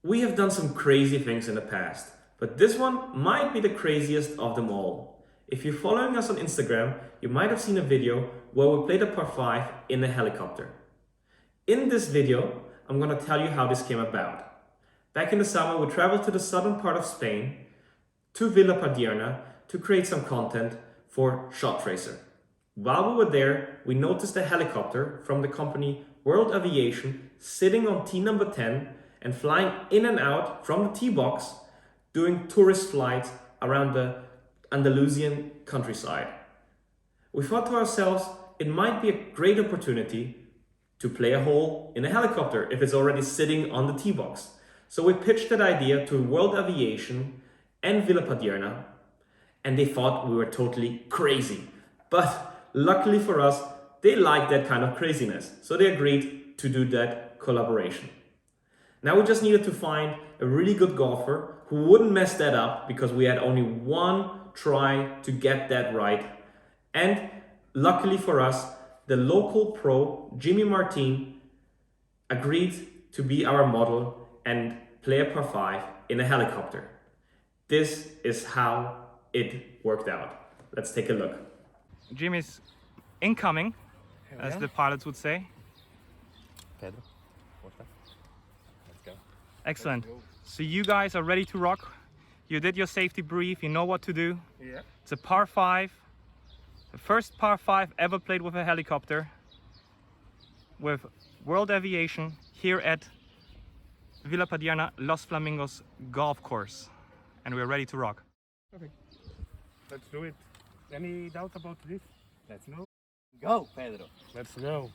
We have done some crazy things in the past, but this one might be the craziest of them all. If you're following us on Instagram, you might have seen a video where we played a par 5 in a helicopter. In this video, I'm gonna tell you how this came about. Back in the summer, we traveled to the southern part of Spain, to Villa Padierna, to create some content for Shot Tracer. While we were there, we noticed a helicopter from the company World Aviation sitting on tee number 10 and flying in and out from the tee box, doing tourist flights around the Andalusian countryside. We thought to ourselves, it might be a great opportunity to play a hole in a helicopter if it's already sitting on the tee box. So we pitched that idea to World Aviation and Villa Padierna, and they thought we were totally crazy. But luckily for us, they liked that kind of craziness, so they agreed to do that collaboration. Now we just needed to find a really good golfer who wouldn't mess that up, because we had only one try to get that right. And luckily for us, the local pro, Jimmy Martin, agreed to be our model and play a par 5 in a helicopter. This is how it worked out. Let's take a look. Jimmy's incoming, as Yeah. the pilots would say. Pedro, what's that? Let's go. Excellent. Let's go. So you guys are ready to rock. You did your safety brief, you know what to do. Yeah. It's a par 5. The first par 5 ever played with a helicopter with World Aviation here at Villa Padierna, Los Flamingos golf course. And we're ready to rock. Perfect. Let's do it. Any doubt about this? Let's go. Go, Pedro. Let's go.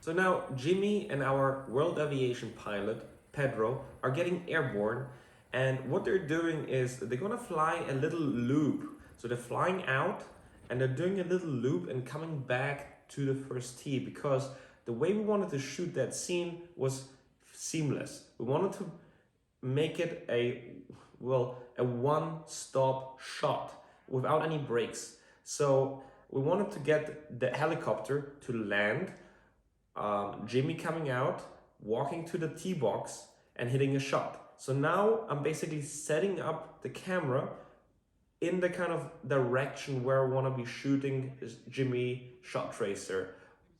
So now Jimmy and our World Aviation pilot, Pedro, are getting airborne, and what they're doing is they're gonna fly a little loop. So they're flying out and they're doing a little loop and coming back to the first tee, because the way we wanted to shoot that scene was seamless. We wanted to make it a one-stop shot without any breaks. So we wanted to get the helicopter to land, Jimmy coming out, walking to the tee box and hitting a shot. So now I'm basically setting up the camera in the kind of direction where I want to be shooting Jimmy Shot Tracer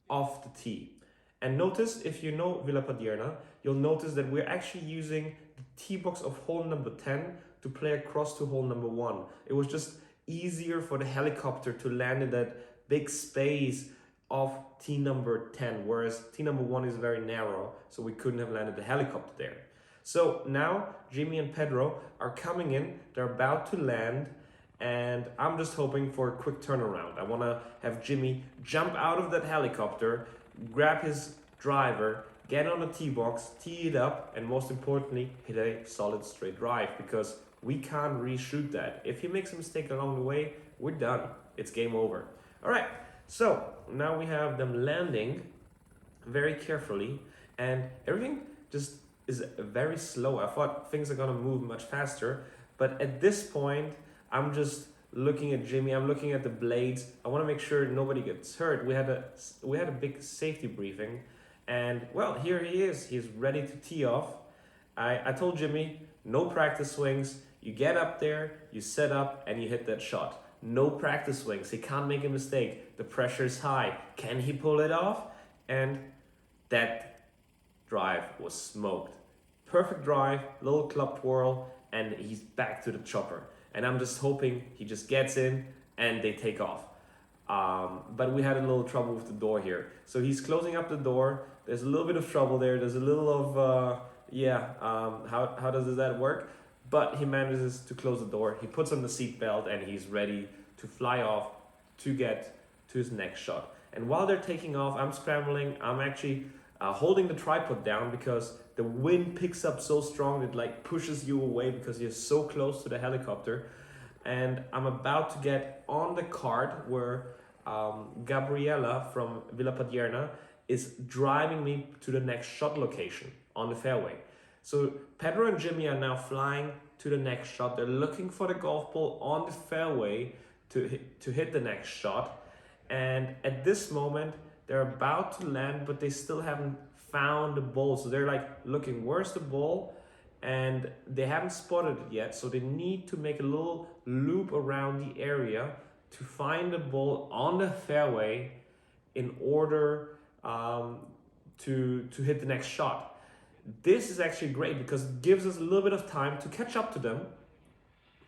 off the tee. And notice, if you know Villa Padierna, you'll notice that we're actually using the tee box of hole number 10 to play across to hole number 1. It was just easier for the helicopter to land in that big space of tee number 10, whereas tee number 1 is very narrow, so we couldn't have landed the helicopter there. So now Jimmy and Pedro are coming in, they're about to land, and I'm just hoping for a quick turnaround. I want to have Jimmy jump out of that helicopter, grab his driver, get on the tee box, tee it up, and most importantly, hit a solid straight drive, because we can't reshoot that. If he makes a mistake along the way, we're done. It's game over. All right, so now we have them landing very carefully, and everything just is very slow. I thought things are gonna move much faster, but at this point, I'm just looking at Jimmy. I'm looking at the blades. I want to make sure nobody gets hurt. We had a big safety briefing, and well, here he is. He's ready to tee off. I told Jimmy, no practice swings. You get up there, you set up, and you hit that shot. No practice swings. He can't make a mistake. The pressure is high. Can he pull it off? And that drive was smoked. Perfect drive, little club twirl, and he's back to the chopper. And I'm just hoping he just gets in and they take off. But we had a little trouble with the door here. So he's closing up the door. There's a little bit of trouble there. There's a little of, how does that work? But he manages to close the door. He puts on the seatbelt and he's ready to fly off to get to his next shot. And while they're taking off, I'm scrambling. I'm actually holding the tripod down, because the wind picks up so strong it like pushes you away because you're so close to the helicopter. And I'm about to get on the cart where Gabriela from Villa Padierna is driving me to the next shot location on the fairway. So Pedro and Jimmy are now flying to the next shot. They're looking for the golf ball on the fairway to hit the next shot. And at this moment, they're about to land, but they still haven't found the ball. So they're like looking, where's the ball? and they haven't spotted it yet, so they need to make a little loop around the area to find the ball on the fairway in order to hit the next shot. This is actually great because it gives us a little bit of time to catch up to them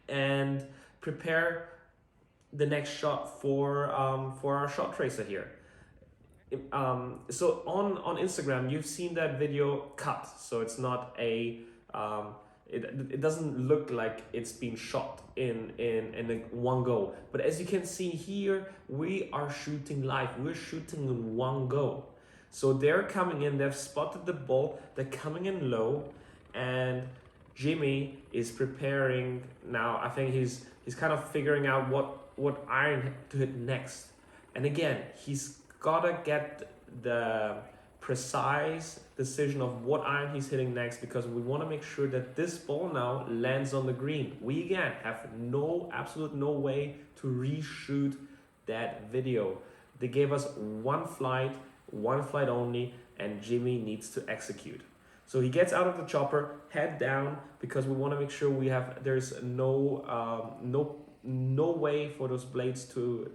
and prepare the next shot for our shot tracer here. So on Instagram, you've seen that video cut, so it's not a it doesn't look like it's been shot in one go. But as you can see here, we are shooting live. We're shooting in one go. So they're coming in. They've spotted the ball. They're coming in low, and Jimmy is preparing now. I think he's kind of figuring out what iron to hit next. And again, he's gotta get the precise decision of what iron he's hitting next, because we want to make sure that this ball now lands on the green. We again have absolute no way to reshoot that video. They gave us one flight only, and Jimmy needs to execute. So he gets out of the chopper, head down, because we want to make sure there's no way for those blades to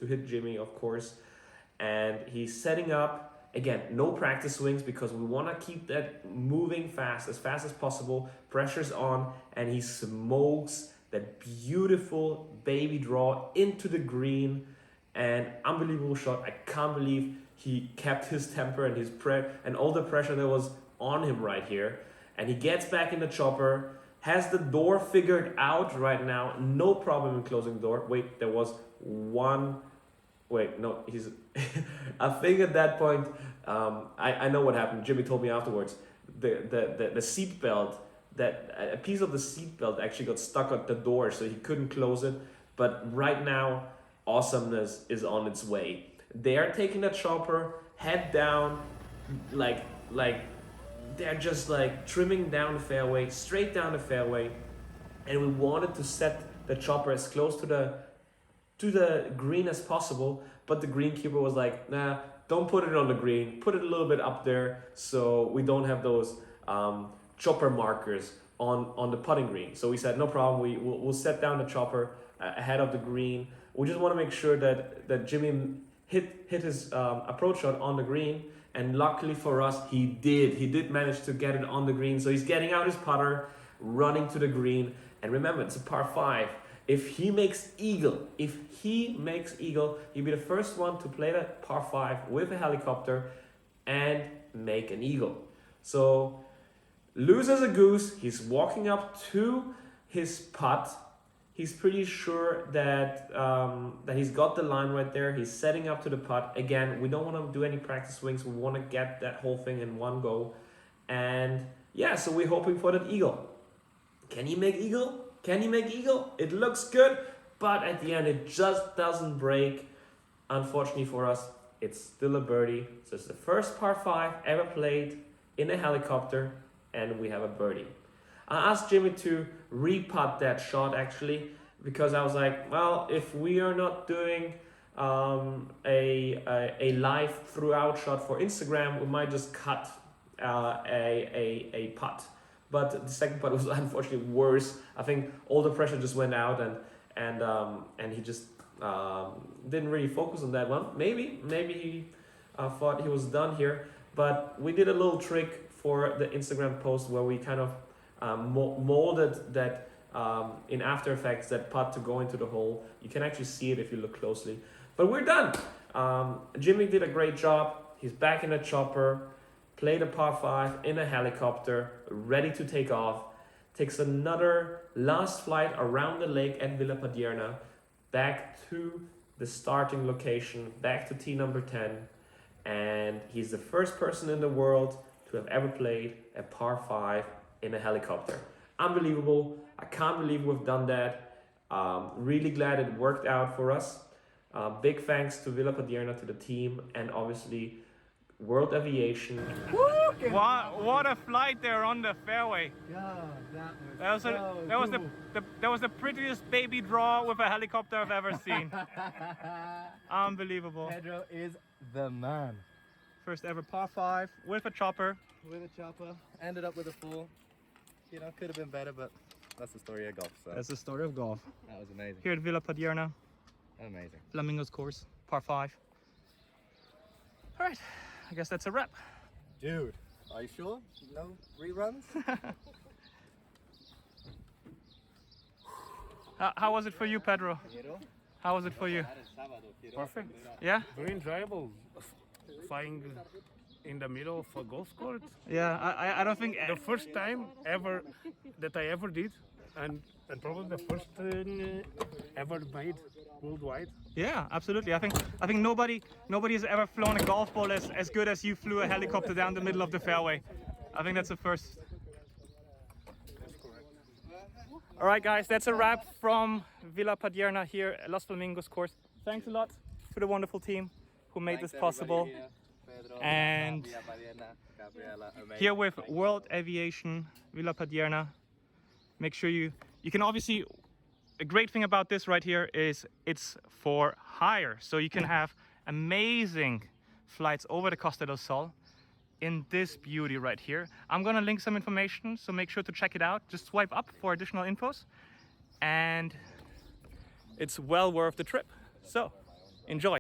hit Jimmy, of course. And he's setting up, again, no practice swings, because we want to keep that moving as fast as possible. Pressure's on, and he smokes that beautiful baby draw into the green. And unbelievable shot. I can't believe he kept his temper and and all the pressure that was on him right here. And he gets back in the chopper, has the door figured out right now, no problem in closing the door. Wait, there was one. Wait, no, he's. I think at that point, I know what happened. Jimmy told me afterwards. The seat belt, that a piece of the seat belt actually got stuck at the door, so he couldn't close it. But right now, awesomeness is on its way. They are taking the chopper, head down, like they're just like trimming down the fairway, straight down the fairway, and we wanted to set the chopper as close to the green as possible, but the greenkeeper was like, nah, don't put it on the green, put it a little bit up there so we don't have those chopper markers on the putting green. So we said, no problem, we'll set down the chopper ahead of the green. We just want to make sure that Jimmy hit his approach shot on the green, and luckily for us, he did manage to get it on the green. So he's getting out his putter, running to the green, and remember, it's a par 5. If he makes eagle, he'll be the first one to play that par 5 with a helicopter and make an eagle. So loose as a goose, he's walking up to his putt. He's pretty sure that he's got the line right there. He's setting up to the putt. Again, we don't want to do any practice swings. We want to get that whole thing in one go. And yeah, so we're hoping for that eagle. Can he make eagle? It looks good, but at the end it just doesn't break. Unfortunately for us, it's still a birdie. So it's the first par 5 ever played in a helicopter, and we have a birdie. I asked Jimmy to re-putt that shot actually, because I was like, well, if we are not doing a live throughout shot for Instagram, we might just cut a putt. But the second putt was unfortunately worse. I think all the pressure just went out, and he just didn't really focus on that one. Maybe he thought he was done here. But we did a little trick for the Instagram post where we kind of molded that in After Effects, that putt to go into the hole. You can actually see it if you look closely. But we're done. Jimmy did a great job. He's back in the chopper, played a par 5 in a helicopter, ready to take off. Takes another last flight around the lake at Villa Padierna, back to the starting location, back to tee number 10. And he's the first person in the world to have ever played a par 5 in a helicopter. Unbelievable. I can't believe we've done that. Really glad it worked out for us. Big thanks to Villa Padierna, to the team, and obviously World Aviation. What a flight there on the fairway. God, That was the prettiest baby draw with a helicopter I've ever seen. Unbelievable. Pedro is the man. First ever par 5 with a chopper. With a chopper, ended up with a 4. you know, could have been better, but that's the story of golf. So That's the story of golf. that was amazing. Here at Villa Padierna, Amazing. Flamingos course, par 5. All right, I guess that's a wrap. Dude, are you sure? No reruns? How was it for you, Pedro? How was it for you? Perfect. Yeah? Very enjoyable. Flying in the middle of a golf course. Yeah, I don't think... The first time ever that I ever did, and probably the first ever made worldwide. Yeah, absolutely. I think nobody has ever flown a golf ball as good as you flew a helicopter down the middle of the fairway. I think that's the first. All right, guys, that's a wrap from Villa Padierna here at Los Flamingos course. Thanks a lot to the wonderful team who made this possible. And here with World Aviation Villa Padierna, make sure you can obviously, a great thing about this right here is it's for hire. So you can have amazing flights over the Costa del Sol in this beauty right here. I'm gonna link some information, so make sure to check it out. Just swipe up for additional infos. And it's well worth the trip. So enjoy.